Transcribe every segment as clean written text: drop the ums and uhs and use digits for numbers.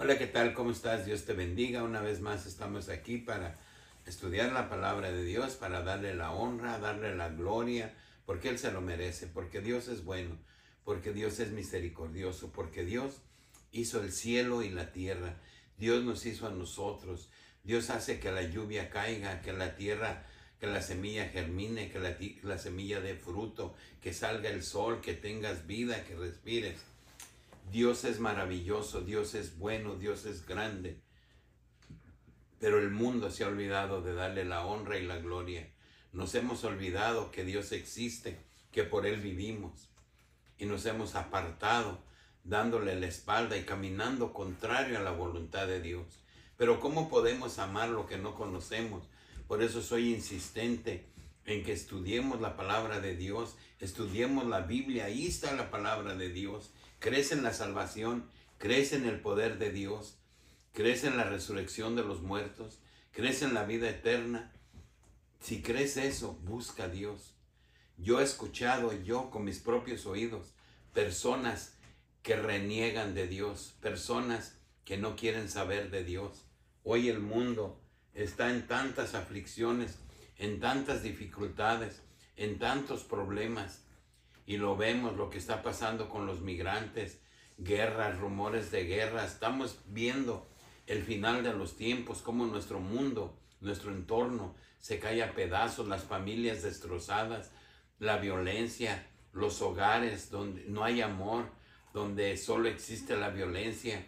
Hola, ¿qué tal? ¿Cómo estás? Dios te bendiga. Una vez más estamos aquí para estudiar la palabra de Dios, para darle la honra, darle la gloria, porque Él se lo merece, porque Dios es bueno, porque Dios es misericordioso, porque Dios hizo el cielo y la tierra. Dios nos hizo a nosotros. Dios hace que la lluvia caiga, que la tierra, que la semilla germine, que la semilla dé fruto, que salga el sol, que tengas vida, que respires. Dios es maravilloso, Dios es bueno, Dios es grande. Pero el mundo se ha olvidado de darle la honra y la gloria. Nos hemos olvidado que Dios existe, que por Él vivimos. Y nos hemos apartado, dándole la espalda y caminando contrario a la voluntad de Dios. Pero ¿cómo podemos amar lo que no conocemos? Por eso soy insistente en que estudiemos la palabra de Dios, estudiemos la Biblia. Ahí está la palabra de Dios. Crees en la salvación, crees en el poder de Dios, crees en la resurrección de los muertos, crees en la vida eterna. Si crees eso, busca a Dios. Yo he escuchado, yo con mis propios oídos, personas que reniegan de Dios, personas que no quieren saber de Dios. Hoy el mundo está en tantas aflicciones, en tantas dificultades, en tantos problemas. Y lo vemos, lo que está pasando con los migrantes, guerras, rumores de guerra. Estamos viendo el final de los tiempos, cómo nuestro mundo, nuestro entorno se cae a pedazos, las familias destrozadas, la violencia, los hogares donde no hay amor, donde solo existe la violencia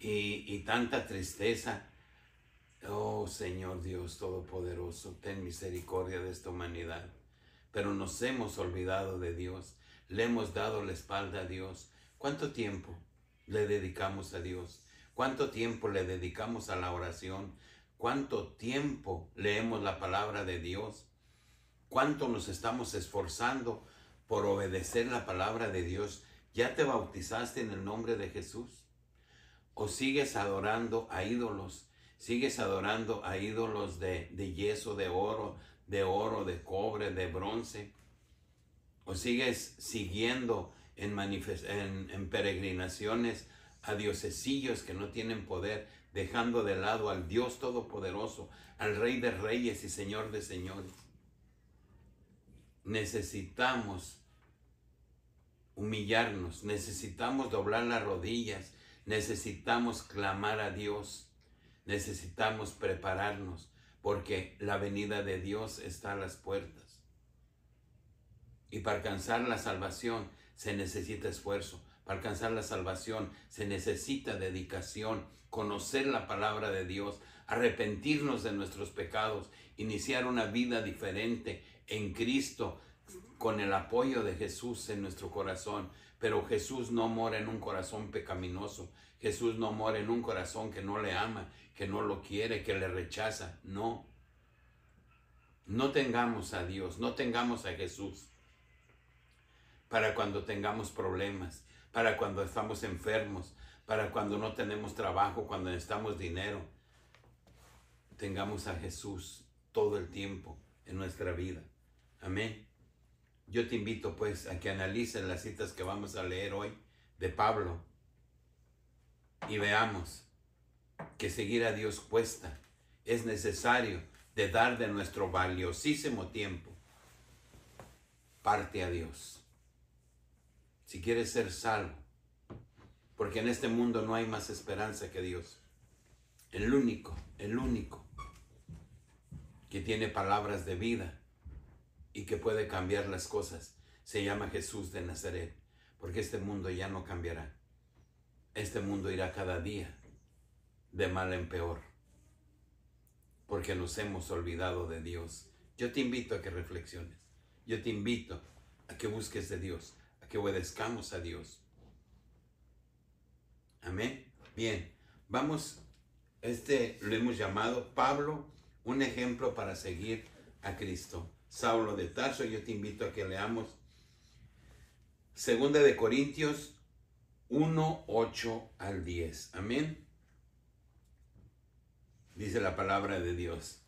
y tanta tristeza. Oh Señor Dios Todopoderoso, ten misericordia de esta humanidad. Pero nos hemos olvidado de Dios, le hemos dado la espalda a Dios. ¿Cuánto tiempo le dedicamos a Dios? ¿Cuánto tiempo le dedicamos a la oración? ¿Cuánto tiempo leemos la palabra de Dios? ¿Cuánto nos estamos esforzando por obedecer la palabra de Dios? ¿Ya te bautizaste en el nombre de Jesús? ¿O sigues adorando a ídolos? ¿Sigues adorando a ídolos de yeso, de oro, de cobre, de bronce? ¿O sigues siguiendo en peregrinaciones a diosesillos que no tienen poder, dejando de lado al Dios Todopoderoso, al Rey de Reyes y Señor de Señores? Necesitamos humillarnos, necesitamos doblar las rodillas, necesitamos clamar a Dios, necesitamos prepararnos, porque la venida de Dios está a las puertas. Y para alcanzar la salvación se necesita esfuerzo. Para alcanzar la salvación se necesita dedicación, conocer la palabra de Dios, arrepentirnos de nuestros pecados, iniciar una vida diferente en Cristo, con el apoyo de Jesús en nuestro corazón. Pero Jesús no mora en un corazón pecaminoso. Jesús no mora en un corazón que no le ama, que no lo quiere, que le rechaza. No. No tengamos a Dios, no tengamos a Jesús para cuando tengamos problemas, para cuando estamos enfermos, para cuando no tenemos trabajo, cuando necesitamos dinero. Tengamos a Jesús todo el tiempo en nuestra vida. Amén. Yo te invito pues a que analices las citas que vamos a leer hoy de Pablo y veamos que seguir a Dios cuesta. Es necesario de dar de nuestro valiosísimo tiempo parte a Dios. Si quieres ser salvo, porque en este mundo no hay más esperanza que Dios. El único que tiene palabras de vida y que puede cambiar las cosas se llama Jesús de Nazaret, porque este mundo ya no cambiará. Este mundo irá cada día de mal en peor, porque nos hemos olvidado de Dios. Yo te invito a que reflexiones. Yo te invito a que busques de Dios, a que obedezcamos a Dios. Amén. Bien, vamos, lo hemos llamado Pablo, un ejemplo para seguir a Cristo. Saulo de Tarso. Yo te invito a que leamos 2 de Corintios 1, 8 al 10. Amén. Dice la palabra de Dios.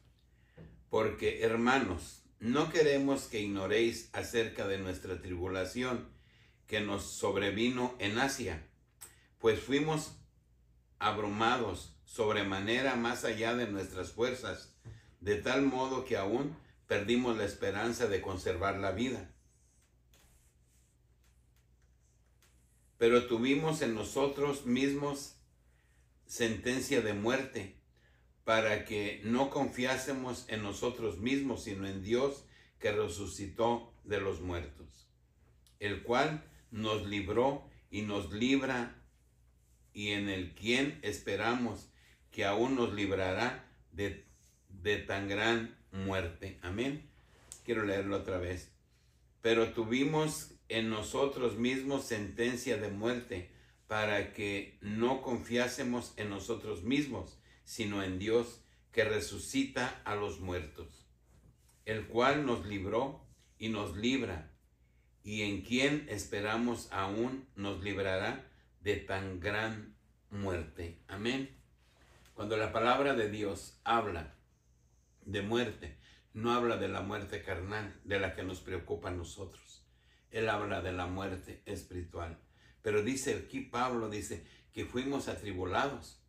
Porque, hermanos, no queremos que ignoréis acerca de nuestra tribulación que nos sobrevino en Asia, pues fuimos abrumados sobremanera más allá de nuestras fuerzas, de tal modo que aún perdimos la esperanza de conservar la vida. Pero tuvimos en nosotros mismos sentencia de muerte, para que no confiásemos en nosotros mismos, sino en Dios que resucitó de los muertos, el cual nos libró y nos libra, y en el quien esperamos que aún nos librará de tan gran muerte. Amén. Quiero leerlo otra vez. Pero tuvimos en nosotros mismos sentencia de muerte, para que no confiásemos en nosotros mismos, sino en Dios que resucita a los muertos, el cual nos libró y nos libra, y en quien esperamos aún nos librará de tan gran muerte. Amén. Cuando la palabra de Dios habla de muerte, no habla de la muerte carnal, de la que nos preocupa a nosotros. Él habla de la muerte espiritual. Pero dice aquí Pablo, dice que fuimos atribulados,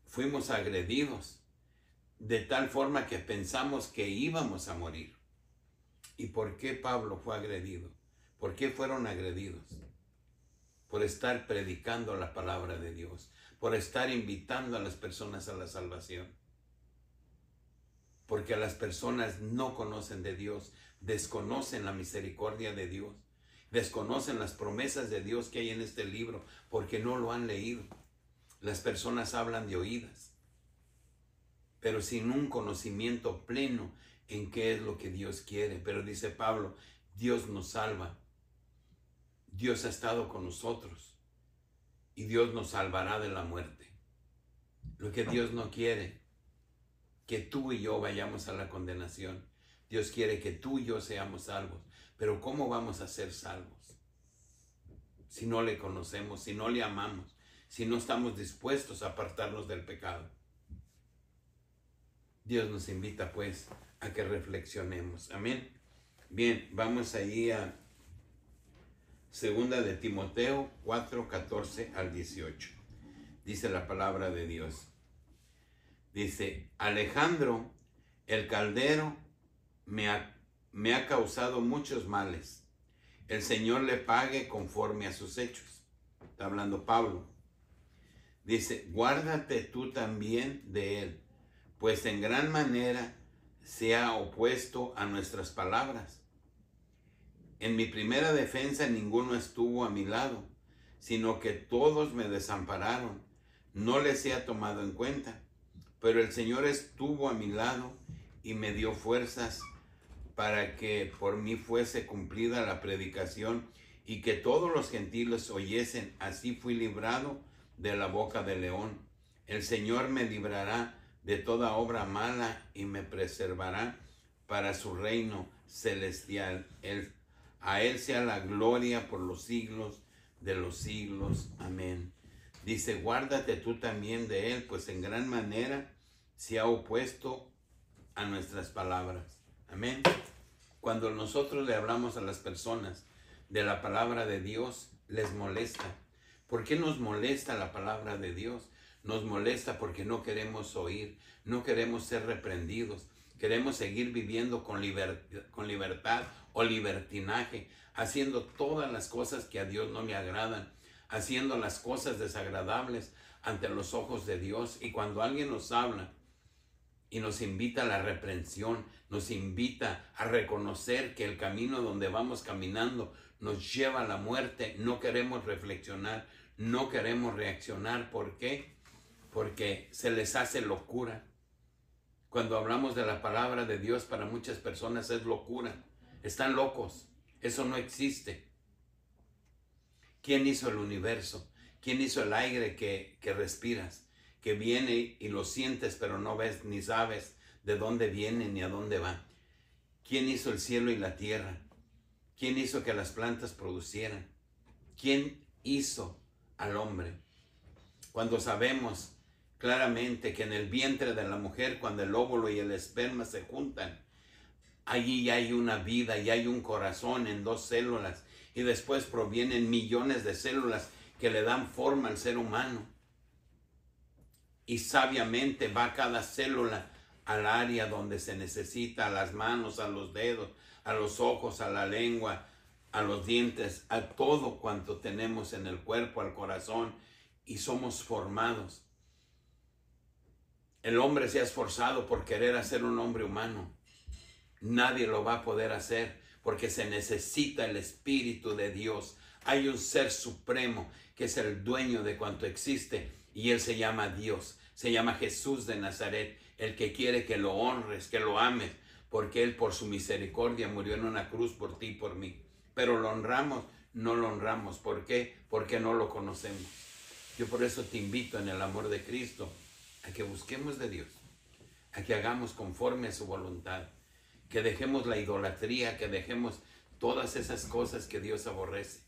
fuimos agredidos, de tal forma que pensamos que íbamos a morir. ¿Y por qué Pablo fue agredido? ¿Por qué fueron agredidos? Por estar predicando la palabra de Dios, por estar invitando a las personas a la salvación. Porque las personas no conocen de Dios, desconocen la misericordia de Dios, desconocen las promesas de Dios que hay en este libro, porque no lo han leído. Las personas hablan de oídas, pero sin un conocimiento pleno en qué es lo que Dios quiere. Pero dice Pablo, Dios nos salva. Dios ha estado con nosotros y Dios nos salvará de la muerte. Lo que Dios no quiere, que tú y yo vayamos a la condenación. Dios quiere que tú y yo seamos salvos. Pero ¿cómo vamos a ser salvos? Si no le conocemos, si no le amamos, si no estamos dispuestos a apartarnos del pecado. Dios nos invita pues a que reflexionemos. Amén. Bien, vamos ahí a 2 de Timoteo 4, 14 al 18. Dice la palabra de Dios. Dice, Alejandro, el caldero, me ha causado muchos males. El Señor le pague conforme a sus hechos. Está hablando Pablo. Dice, guárdate tú también de él, pues en gran manera se ha opuesto a nuestras palabras. En mi primera defensa ninguno estuvo a mi lado, sino que todos me desampararon. No les he tomado en cuenta, pero el Señor estuvo a mi lado y me dio fuerzas para que por mí fuese cumplida la predicación y que todos los gentiles oyesen. Así fui librado de la boca del león. El Señor me librará de toda obra mala y me preservará para su reino celestial. A Él sea la gloria por los siglos de los siglos. Amén. Dice, guárdate tú también de Él, pues en gran manera se ha opuesto a nuestras palabras. Amén. Cuando nosotros le hablamos a las personas de la palabra de Dios, les molesta. ¿Por qué nos molesta la palabra de Dios? Nos molesta porque no queremos oír, no queremos ser reprendidos. Queremos seguir viviendo con libertad o libertinaje, haciendo todas las cosas que a Dios no le agradan, haciendo las cosas desagradables ante los ojos de Dios. Y cuando alguien nos habla y nos invita a la reprensión, nos invita a reconocer que el camino donde vamos caminando nos lleva a la muerte, no queremos reflexionar, no queremos reaccionar. ¿Por qué? Porque se les hace locura. Cuando hablamos de la palabra de Dios, para muchas personas es locura. Están locos. Eso no existe. ¿Quién hizo el universo? ¿Quién hizo el aire que respiras? Que viene y lo sientes, pero no ves ni sabes de dónde viene ni a dónde va. ¿Quién hizo el cielo y la tierra? ¿Quién hizo que las plantas producieran? ¿Quién hizo al hombre? Cuando sabemos claramente que en el vientre de la mujer, cuando el óvulo y el esperma se juntan, allí ya hay una vida, ya hay un corazón en dos células, y después provienen millones de células que le dan forma al ser humano. y sabiamente va cada célula al área donde se necesita, a las manos, a los dedos, a los ojos, a la lengua, a los dientes, a todo cuanto tenemos en el cuerpo, al corazón, y somos formados. El hombre se ha esforzado por querer hacer un hombre humano. Nadie lo va a poder hacer porque se necesita el Espíritu de Dios. Hay un ser supremo que es el dueño de cuanto existe y Él se llama Dios. Se llama Jesús de Nazaret, el que quiere que lo honres, que lo ames, porque Él por su misericordia murió en una cruz por ti y por mí. Pero lo honramos, no lo honramos. ¿Por qué? Porque no lo conocemos. Yo por eso te invito en el amor de Cristo a que busquemos de Dios, a que hagamos conforme a su voluntad, que dejemos la idolatría, que dejemos todas esas cosas que Dios aborrece.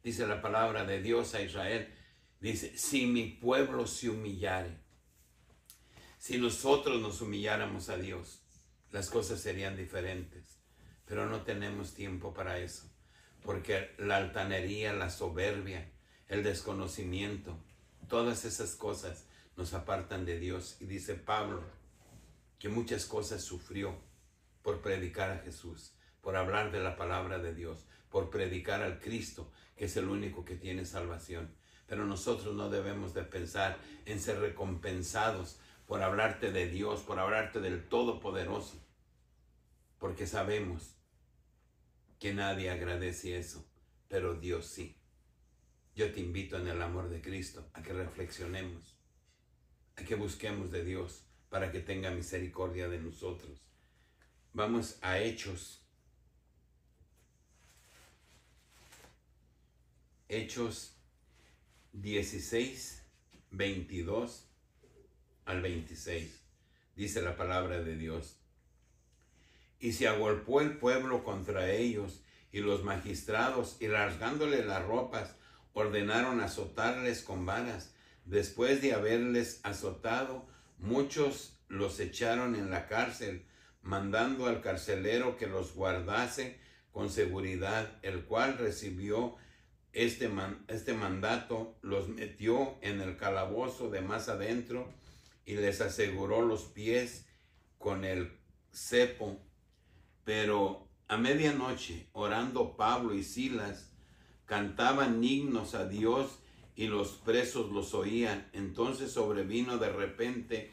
Dice la palabra de Dios a Israel, dice, si mi pueblo se humillare, si nosotros nos humilláramos a Dios, las cosas serían diferentes, pero no tenemos tiempo para eso, porque la altanería, la soberbia, el desconocimiento, todas esas cosas nos apartan de Dios. Y dice Pablo que muchas cosas sufrió por predicar a Jesús, por hablar de la palabra de Dios, por predicar al Cristo, que es el único que tiene salvación. Pero nosotros no debemos de pensar en ser recompensados por hablarte de Dios, por hablarte del Todopoderoso, porque sabemos que nadie agradece eso, pero Dios sí. Yo te invito en el amor de Cristo a que reflexionemos, a que busquemos de Dios para que tenga misericordia de nosotros. Vamos a Hechos. Hechos 16, 22 al 26. Dice la palabra de Dios. Y se agolpó el pueblo contra ellos, y los magistrados, y rasgándole las ropas, ordenaron azotarles con varas. Después de haberles azotado, muchos los echaron en la cárcel, mandando al carcelero que los guardase con seguridad, el cual recibió este mandato, los metió en el calabozo de más adentro y les aseguró los pies con el cepo. Pero a medianoche, orando Pablo y Silas, cantaban himnos a Dios y los presos los oían. Entonces sobrevino de repente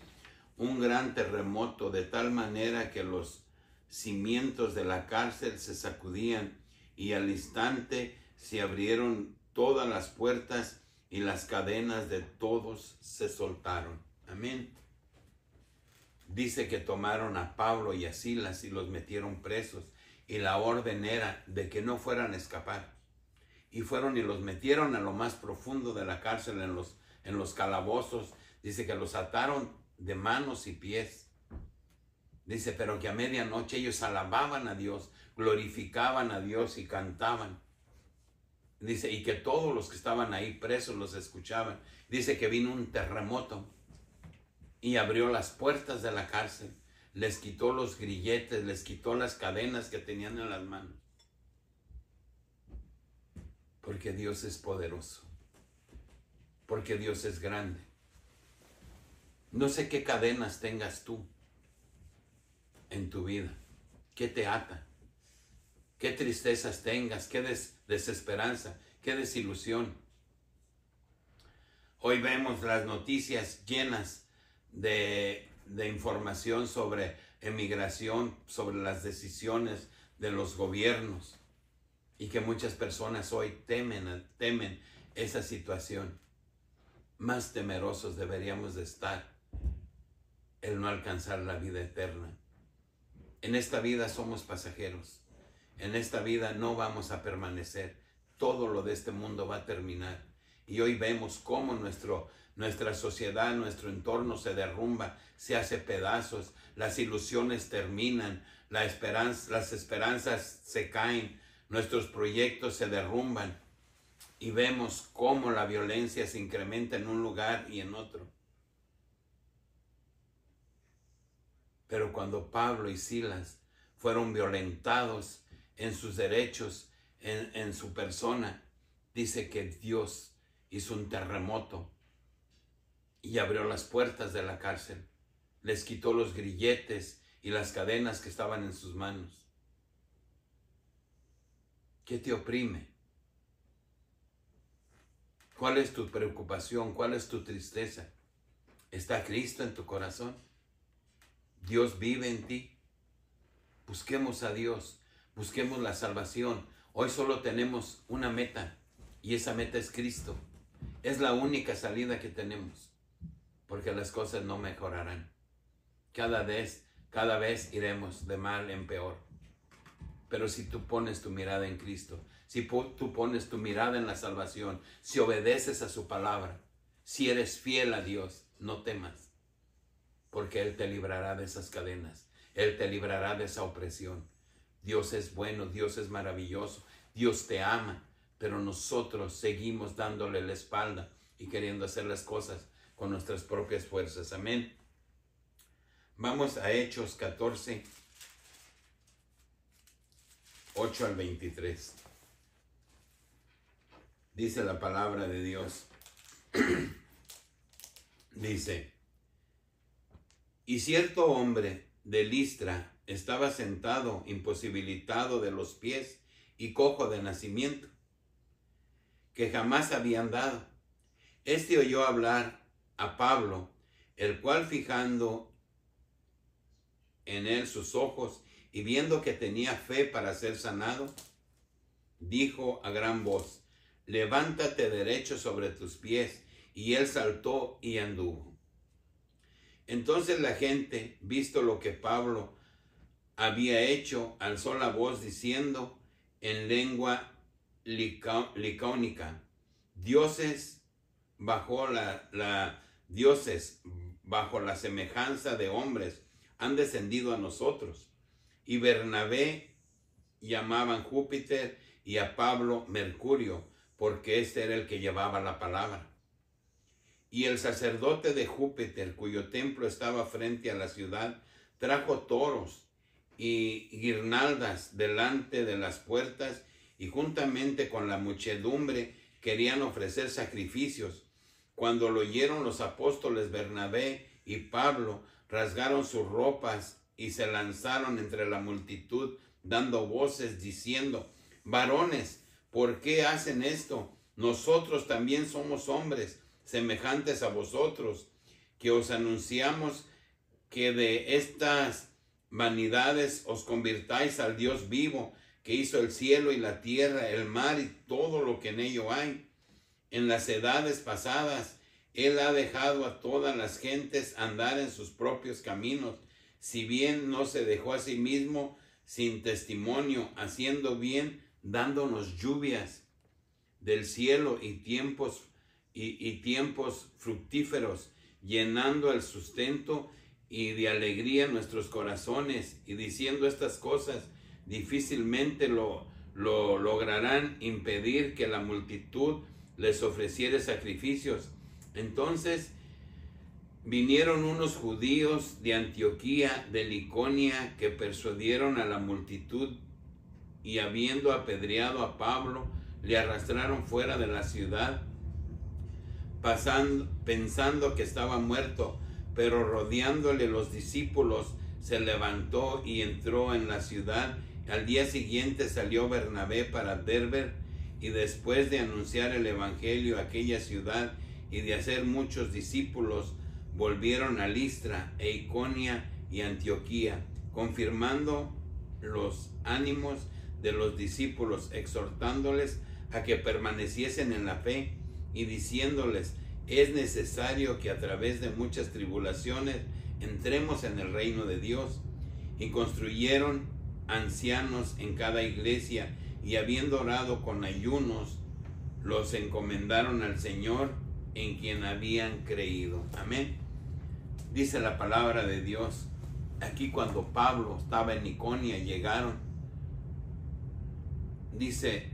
un gran terremoto, de tal manera que los cimientos de la cárcel se sacudían, y al instante se abrieron todas las puertas y las cadenas de todos se soltaron. Amén. Dice que tomaron a Pablo y a Silas y los metieron presos, y la orden era de que no fueran a escapar. Y fueron y los metieron a lo más profundo de la cárcel, en los calabozos. Dice que los ataron de manos y pies. Dice, pero que a medianoche ellos alababan a Dios, glorificaban a Dios y cantaban. Dice, y que todos los que estaban ahí presos los escuchaban. Dice que vino un terremoto y abrió las puertas de la cárcel, les quitó los grilletes, les quitó las cadenas que tenían en las manos. Porque Dios es poderoso, porque Dios es grande. No sé qué cadenas tengas tú en tu vida, qué te ata, qué tristezas tengas, qué desesperanza, qué desilusión. Hoy vemos las noticias llenas de información sobre emigración, sobre las decisiones de los gobiernos, y que muchas personas hoy temen esa situación. Más temerosos deberíamos de estar el no alcanzar la vida eterna. En esta vida somos pasajeros. En esta vida no vamos a permanecer. Todo lo de este mundo va a terminar. Y hoy vemos cómo nuestra sociedad, nuestro entorno se derrumba, se hace pedazos, las ilusiones terminan, las esperanzas se caen, nuestros proyectos se derrumban, y vemos cómo la violencia se incrementa en un lugar y en otro. Pero cuando Pablo y Silas fueron violentados en sus derechos, en su persona, dice que Dios hizo un terremoto y abrió las puertas de la cárcel. Les quitó los grilletes y las cadenas que estaban en sus manos. ¿Qué te oprime? ¿Cuál es tu preocupación? ¿Cuál es tu tristeza? ¿Está Cristo en tu corazón? ¿Dios vive en ti? Busquemos a Dios, busquemos la salvación. Hoy solo tenemos una meta y esa meta es Cristo. Es la única salida que tenemos, porque las cosas no mejorarán. Cada vez iremos de mal en peor. Pero si tú pones tu mirada en Cristo, si tú pones tu mirada en la salvación, si obedeces a su palabra, si eres fiel a Dios, no temas, porque Él te librará de esas cadenas, Él te librará de esa opresión. Dios es bueno, Dios es maravilloso, Dios te ama, pero nosotros seguimos dándole la espalda y queriendo hacer las cosas con nuestras propias fuerzas. Amén. Vamos a Hechos 14, 8 al 23. Dice la palabra de Dios. Dice: y cierto hombre de Listra estaba sentado, imposibilitado de los pies y cojo de nacimiento, que jamás había andado. Este oyó hablar a Pablo, el cual, fijando en él sus ojos y viendo que tenía fe para ser sanado, dijo a gran voz: levántate derecho sobre tus pies. Y él saltó y anduvo. Entonces la gente, visto lo que Pablo había hecho, alzó la voz diciendo en lengua licáunica: dioses bajo dioses bajo la semejanza de hombres han descendido a nosotros. Y Bernabé llamaban Júpiter y a Pablo Mercurio, porque este era el que llevaba la palabra. Y el sacerdote de Júpiter, cuyo templo estaba frente a la ciudad, trajo toros y guirnaldas delante de las puertas, y juntamente con la muchedumbre querían ofrecer sacrificios. Cuando lo oyeron los apóstoles Bernabé y Pablo, rasgaron sus ropas y se lanzaron entre la multitud, dando voces, diciendo: varones, ¿por qué hacen esto? Nosotros también somos hombres semejantes a vosotros, que os anunciamos que de estas vanidades os convirtáis al Dios vivo, que hizo el cielo y la tierra, el mar y todo lo que en ello hay. En las edades pasadas Él ha dejado a todas las gentes andar en sus propios caminos, si bien no se dejó a sí mismo sin testimonio, haciendo bien, dándonos lluvias del cielo y tiempos fructíferos, llenando el sustento y de alegría nuestros corazones, y diciendo estas cosas, difícilmente lo lograrán impedir que la multitud les ofreciere sacrificios. Entonces vinieron unos judíos de Antioquía, de Iconía, que persuadieron a la multitud, y habiendo apedreado a Pablo, le arrastraron fuera de la ciudad, pensando que estaba muerto. Pero rodeándole los discípulos, se levantó y entró en la ciudad. Al día siguiente salió Bernabé para Derbe, y después de anunciar el evangelio a aquella ciudad y de hacer muchos discípulos, volvieron a Listra e Iconía y Antioquía, confirmando los ánimos de los discípulos, exhortándoles a que permaneciesen en la fe, y diciéndoles: es necesario que a través de muchas tribulaciones entremos en el reino de Dios. Y construyeron ancianos en cada iglesia, y habiendo orado con ayunos, los encomendaron al Señor, en quien habían creído. Amén. Dice la palabra de Dios. Aquí, cuando Pablo estaba en Iconía, llegaron. Dice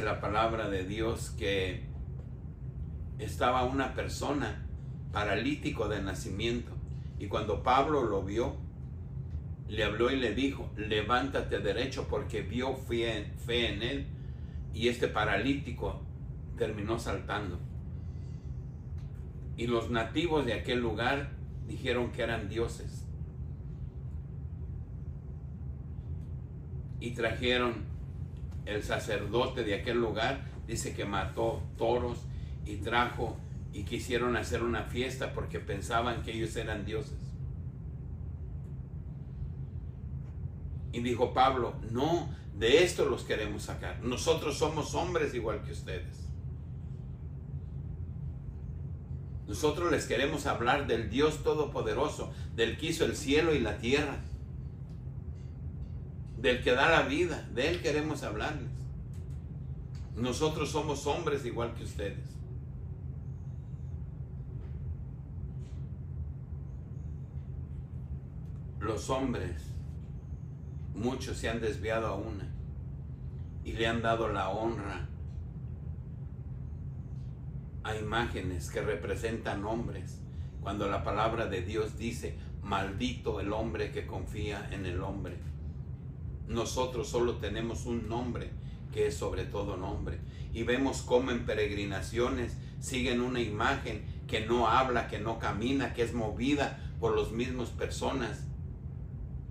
la palabra de Dios que estaba una persona paralítico de nacimiento, y cuando Pablo lo vio, le habló y le dijo: levántate derecho, porque vio fe en él, y este paralítico terminó saltando. Y los nativos de aquel lugar dijeron que eran dioses. Y trajeron, el sacerdote de aquel lugar, dice que mató toros y trajo, y quisieron hacer una fiesta porque pensaban que ellos eran dioses. Y dijo Pablo, no, de esto los queremos sacar. Nosotros somos hombres igual que ustedes. Nosotros les queremos hablar del Dios Todopoderoso, del que hizo el cielo y la tierra, del que da la vida, de Él queremos hablarles. Nosotros somos hombres igual que ustedes. Los hombres, muchos se han desviado a una y le han dado la honra a imágenes que representan hombres, cuando la palabra de Dios dice, maldito el hombre que confía en el hombre. Nosotros solo tenemos un nombre que es sobre todo nombre, y vemos cómo en peregrinaciones siguen una imagen que no habla, que no camina, que es movida por las mismas personas,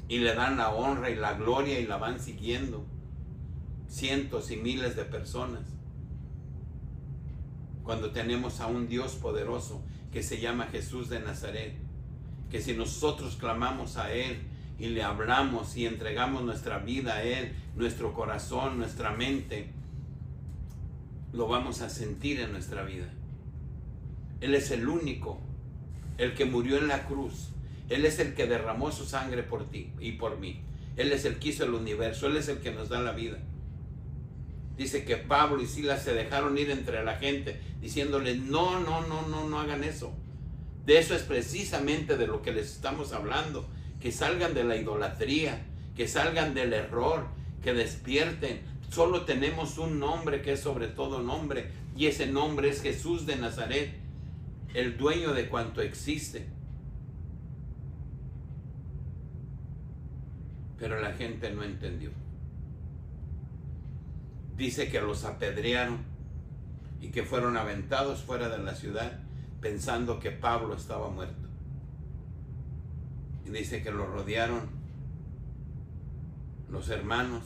y le dan la honra y la gloria y la van siguiendo cientos y miles de personas, cuando tenemos a un Dios poderoso que se llama Jesús de Nazaret, que si nosotros clamamos a Él y le hablamos y entregamos nuestra vida a Él, nuestro corazón, nuestra mente, lo vamos a sentir en nuestra vida. Él es el único, el que murió en la cruz. Él es el que derramó su sangre por ti y por mí. Él es el que hizo el universo. Él es el que nos da la vida. Dice que Pablo y Silas se dejaron ir entre la gente, diciéndoles, no hagan eso. De eso es precisamente de lo que les estamos hablando. Que salgan de la idolatría, que salgan del error, que despierten. Solo tenemos un nombre que es sobre todo nombre, y ese nombre es Jesús de Nazaret, el dueño de cuanto existe. Pero la gente no entendió. Dice que los apedrearon y que fueron aventados fuera de la ciudad pensando que Pablo estaba muerto. Y dice que lo rodearon los hermanos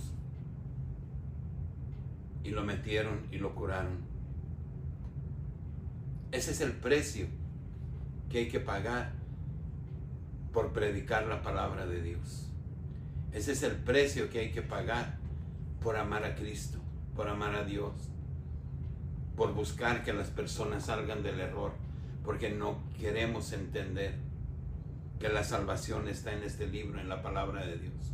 y lo metieron y lo curaron. Ese es el precio que hay que pagar por predicar la palabra de Dios. Ese es el precio que hay que pagar por amar a Cristo, por amar a Dios, por buscar que las personas salgan del error, porque no queremos entender que la salvación está en este libro, en la palabra de Dios.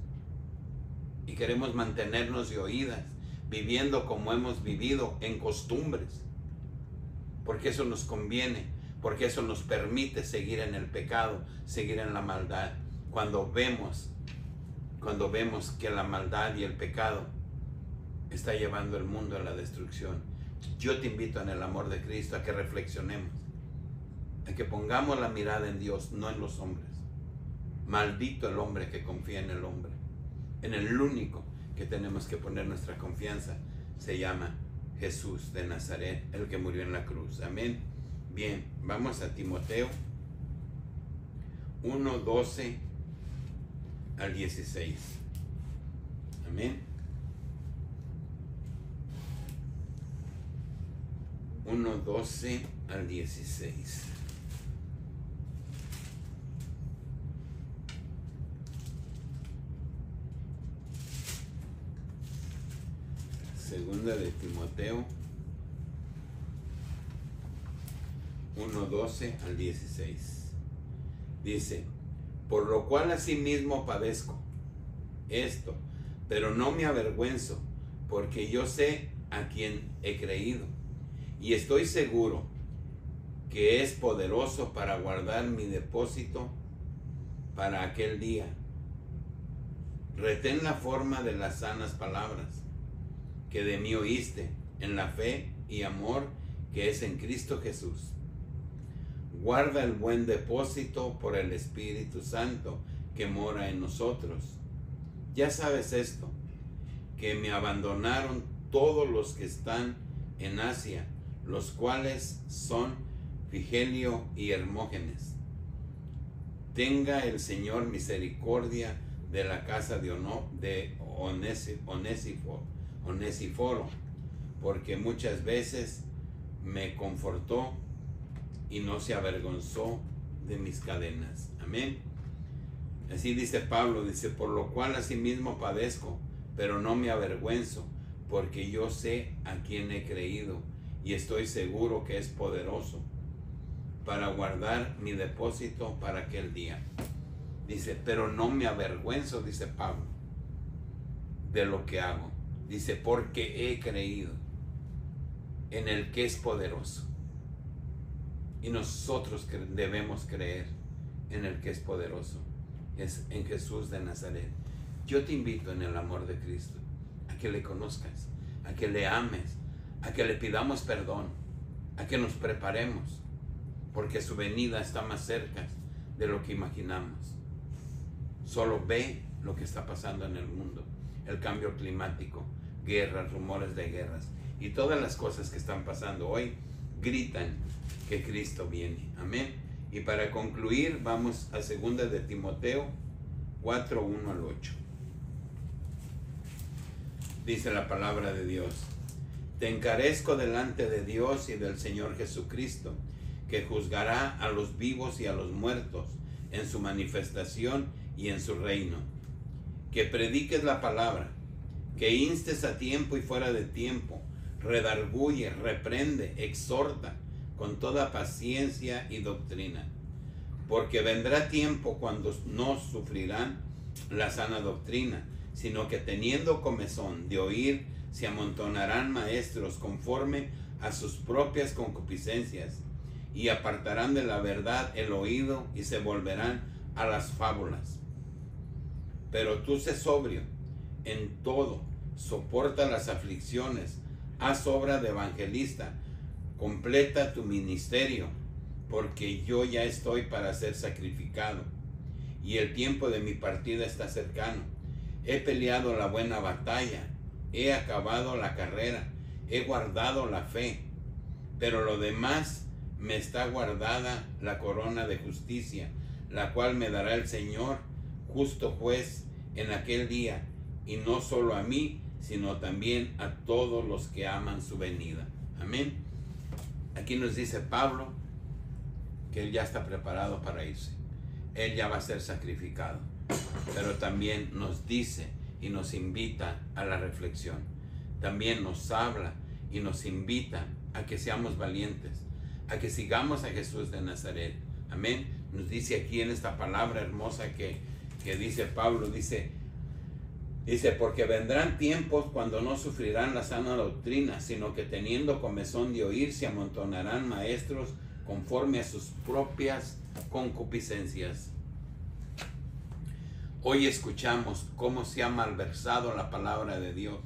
Y queremos mantenernos de oídas, viviendo como hemos vivido en costumbres, porque eso nos conviene, porque eso nos permite seguir en el pecado, seguir en la maldad. Cuando vemos que la maldad y el pecado está llevando el mundo a la destrucción, yo te invito en el amor de Cristo a que reflexionemos, a que pongamos la mirada en Dios, no en los hombres. Maldito el hombre que confía en el hombre. En el único que tenemos que poner nuestra confianza se llama Jesús de Nazaret, el que murió en la cruz. Amén. Bien, vamos a Timoteo 1:12 al 16. Amén. 1:12 al 16. Segunda de Timoteo 1:12 al 16. Dice, por lo cual asimismo padezco esto, pero no me avergüenzo, porque yo sé a quien he creído, y estoy seguro que es poderoso para guardar mi depósito para aquel día. Retén la forma de las sanas palabras que de mí oíste, en la fe y amor que es en Cristo Jesús. Guarda el buen depósito por el Espíritu Santo que mora en nosotros. Ya sabes esto, que me abandonaron todos los que están en Asia, los cuales son Figelio y Hermógenes. Tenga el Señor misericordia de la casa de Onesíforo, porque muchas veces me confortó y no se avergonzó de mis cadenas. Amén. Así dice Pablo, dice, por lo cual asimismo padezco, pero no me avergüenzo, porque yo sé a quién he creído y estoy seguro que es poderoso para guardar mi depósito para aquel día. Dice, pero no me avergüenzo, dice Pablo, de lo que hago. Dice, porque he creído en el que es poderoso. Y nosotros debemos creer en el que es poderoso, es en Jesús de Nazaret. Yo te invito en el amor de Cristo a que le conozcas, a que le ames, a que le pidamos perdón, a que nos preparemos, porque su venida está más cerca de lo que imaginamos. Solo ve lo que está pasando en el mundo, el cambio climático, guerras, rumores de guerras y todas las cosas que están pasando hoy gritan que Cristo viene. Amén. Y para concluir, vamos a 2 de Timoteo 4, 1 al 8. Dice la palabra de Dios: te encarezco delante de Dios y del Señor Jesucristo, que juzgará a los vivos y a los muertos en su manifestación y en su reino. Que prediques la palabra, que instes a tiempo y fuera de tiempo, redarguye, reprende, exhorta con toda paciencia y doctrina. Porque vendrá tiempo cuando no sufrirán la sana doctrina, sino que teniendo comezón de oír, se amontonarán maestros conforme a sus propias concupiscencias, y apartarán de la verdad el oído y se volverán a las fábulas. Pero tú sé sobrio en todo, soporta las aflicciones, haz obra de evangelista, completa tu ministerio, porque yo ya estoy para ser sacrificado, y el tiempo de mi partida está cercano. He peleado la buena batalla, he acabado la carrera, he guardado la fe, pero lo demás me está guardada la corona de justicia, la cual me dará el Señor, justo juez, en aquel día, y no solo a mí, sino también a todos los que aman su venida. Amén. Aquí nos dice Pablo que él ya está preparado para irse. Él ya va a ser sacrificado. Pero también nos dice y nos invita a la reflexión. También nos habla y nos invita a que seamos valientes, a que sigamos a Jesús de Nazaret. Amén. Nos dice aquí en esta palabra hermosa que dice Pablo, dice, porque vendrán tiempos cuando no sufrirán la sana doctrina, sino que teniendo comezón de oír, se amontonarán maestros conforme a sus propias concupiscencias. Hoy escuchamos cómo se ha malversado la palabra de Dios,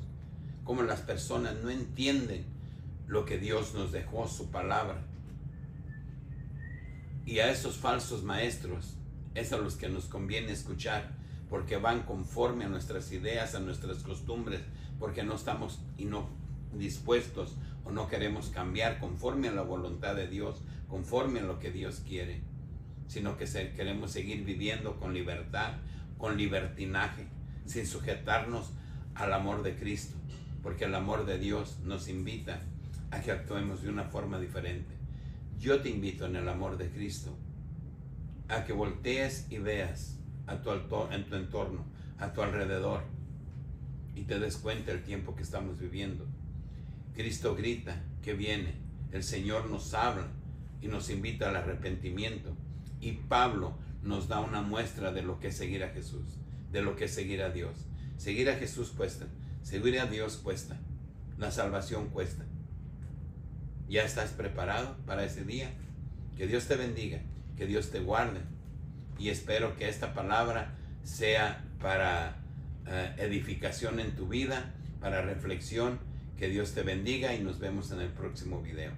cómo las personas no entienden lo que Dios nos dejó, su palabra. Y a esos falsos maestros es a los que nos conviene escuchar, porque van conforme a nuestras ideas, a nuestras costumbres, porque no estamos dispuestos o no queremos cambiar conforme a la voluntad de Dios, conforme a lo que Dios quiere, sino que queremos seguir viviendo con libertad, con libertinaje, sin sujetarnos al amor de Cristo, porque el amor de Dios nos invita a que actuemos de una forma diferente. Yo te invito en el amor de Cristo a que voltees y veas en tu entorno, a tu alrededor, y te des cuenta del tiempo que estamos viviendo. Cristo grita que viene, el Señor nos habla y nos invita al arrepentimiento, y Pablo nos da una muestra de lo que es seguir a Jesús, de lo que es seguir a Dios. Seguir a Jesús cuesta, seguir a Dios cuesta, la salvación cuesta. ¿Ya estás preparado para ese día? Que Dios te bendiga, que Dios te guarde, y espero que esta palabra sea para edificación en tu vida, para reflexión. Que Dios te bendiga y nos vemos en el próximo video.